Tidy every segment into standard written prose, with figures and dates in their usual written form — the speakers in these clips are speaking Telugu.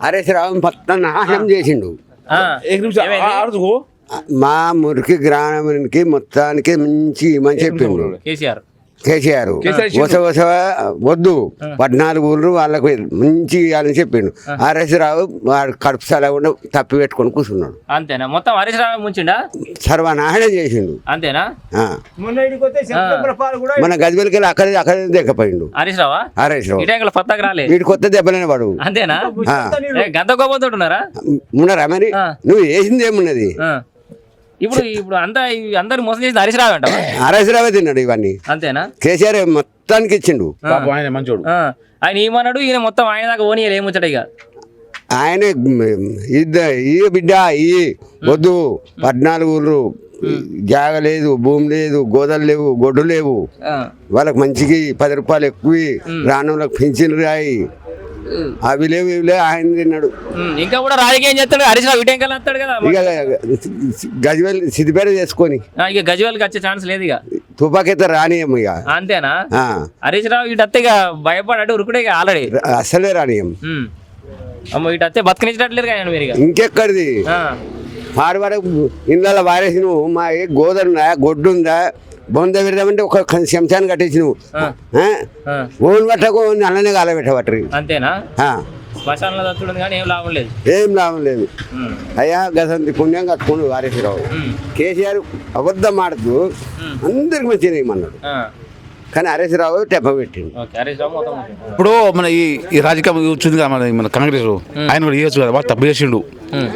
హరీష్ రావు మొత్తం నాశనం చేసిండు. మా మురికి గ్రామానికి మొత్తానికి మంచి చెప్పిండు కేసీఆర్. వద్దు 14 ఊళ్ళు వాళ్ళకు మంచి ఇవ్వాలని చెప్పిండు. హరీష్ రావు వాడు కడుపు సలకుండా తప్పి పెట్టుకొని కూర్చున్నాడు. అంతేనా? మొత్తం హరీష్ రావు ముంచిండా సర్వనాశనం చేసిండు. అంతేనా? మన గదివెలకి అక్కడ దిగపోయిండు హరీష్ రావు. వీడి కొత్త దెబ్బలేని వాడు. అంతేనా? గంత కోపంతోటున్నారా? ఉన్నారా మరి? నువ్వు వేసింది ఏమున్నది? ఇప్పుడు అందరు మోసం చేసింది హరీష్ రావు అంట. హరీష్ రావే తిన్నాడు ఇవన్నీ. అంతేనా? కేసీఆర్ మొత్తానికి ఇచ్చిండు. ఆయన మంచోడు. ఆయన ఏమన్నాడు? ఈయన మొత్తం ఆయన దాకా ఓని ఏముచ్చట ఇక ఆయన ఈ బిడ్డ ఈ వద్దు 14 ఊళ్ళు జాగ లేదు, భూమి లేదు, గోదలు లేవు, గొడ్డు లేవు, వాళ్ళకి మంచికి 10 రూపాయలు ఎక్కువ, రాణులకు పెన్షన్ రాయి, అవి లేవు ఇవి లేవు, ఆయన తిన్నాడు. ఇంకా కూడా రాజకీయం చేస్తాడు హరీష్ రావు. ఇటెంకల్ వస్తాడు కదా ఇక గజ్వేల్ సిద్దిపేట చేసుకొని ఇక గజ్వేల్కి వచ్చే ఛాన్స్ లేదు ఇక. తుపాకైతే రానియం ఇక. అంతేనా? హరీష్ రావు ఇటు వస్తే ఇక భయపడ్డాడు ఉరుకుడే ఆల్రెడీ అసలే రానియం. అమ్మ ఇటు వస్తే బతకనిచ్చట్లేదు కానీ మీరు ఇక ఇంకెక్కడిది వారి వరకు ఇళ్ళ వారేసి నువ్వు మా గోదందా గొడ్డుందా బొంద పెడదామంటే ఒక శంశాన్ని కట్టేసి నువ్వు ఓన్ పట్టకు అన్ననే కాలబెట్టబట్టరు. అంతేనా? శ్మశానంలో దత్తుడు కానీ ఏం లాభం లేదు. ఏం లాభం లేదు. అయ్యా గతంతి పుణ్యం కట్టుకోండు వారేశ్వరరావు. కేసీఆర్ అబద్ధం ఆడుతూ అందరికి మంచిగా ఏమన్నాడు కానీ హరీష్ రావు టెప్ప పెట్టిండు. ఇప్పుడు మన ఈ రాజకీయం వచ్చింది కదా మన కాంగ్రెస్ ఆయన కూడా ఇవ్వచ్చు కదా, వాడు తప్పు చేసిండు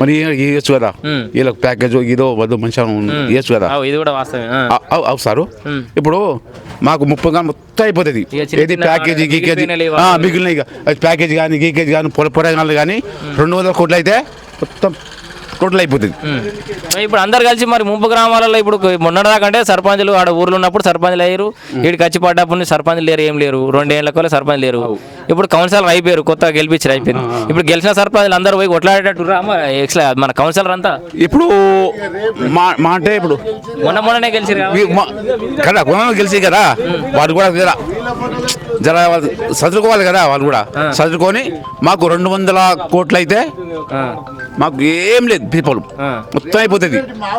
మరి ఇవ్వచ్చు కదా, వీళ్ళకి ప్యాకేజ్ ఇదో వద్దు మంచిగా ఇవ్వచ్చు కదా. ఇది కూడా వాస్తవం. అవు సారు ఇప్పుడు మాకు 30 మొత్తం అయిపోతుంది. ఏది ప్యాకేజీ గీకేజీ మిగిలిన ఇక ప్యాకేజ్ కానీ గీకేజీ కానీ పొరగాలు కానీ 200 కోట్లు అయితే మొత్తం టోటల్ అయిపోతుంది. ఇప్పుడు అందరు కలిసి మరి ముంపు గ్రామాలలో ఇప్పుడు మొన్నదాకంటే సర్పంచులు ఆడ ఊర్లో ఉన్నప్పుడు సర్పంచ్లు అయ్యారు, వీడికి వచ్చి పడ్డప్పుడు సర్పంచ్లు లేరు, ఏం లేరు, 2 ఏళ్ళ సర్పంచ్ లేరు. ఇప్పుడు కౌన్సిలర్ అయిపోయారు, కొత్తగా గెలిపించారు అయిపోయింది. ఇప్పుడు గెలిచిన సర్పంచ్లు అందరూ పోయి కొట్లాడేటట్టు మన కౌన్సిలర్ అంతా ఇప్పుడు మా అంటే ఇప్పుడు మొన్ననే గెలిచారు కదా, గెలిచి కదా వాళ్ళు కూడా జర చదువుకోవాలి కదా, వాళ్ళు కూడా చదువుకొని మాకు 200 కోట్లు అయితే మాకు ఏం లేదు పీపుల్ మొత్తం అయిపోతుంది.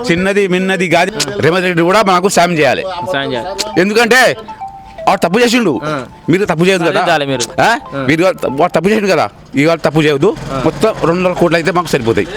చిన్నది మిన్నది కాదు. రేవంత్ రెడ్డి కూడా మాకు సాయం చేయాలి. ఎందుకంటే వాడు తప్పు చేసిండు, మీరు తప్పు చేయదు కదా, మీరు వాడు తప్పు చేసిండు కదా, ఇవాళ తప్పు చేయదు. మొత్తం 200 కోట్లు అయితే మాకు సరిపోతాయి.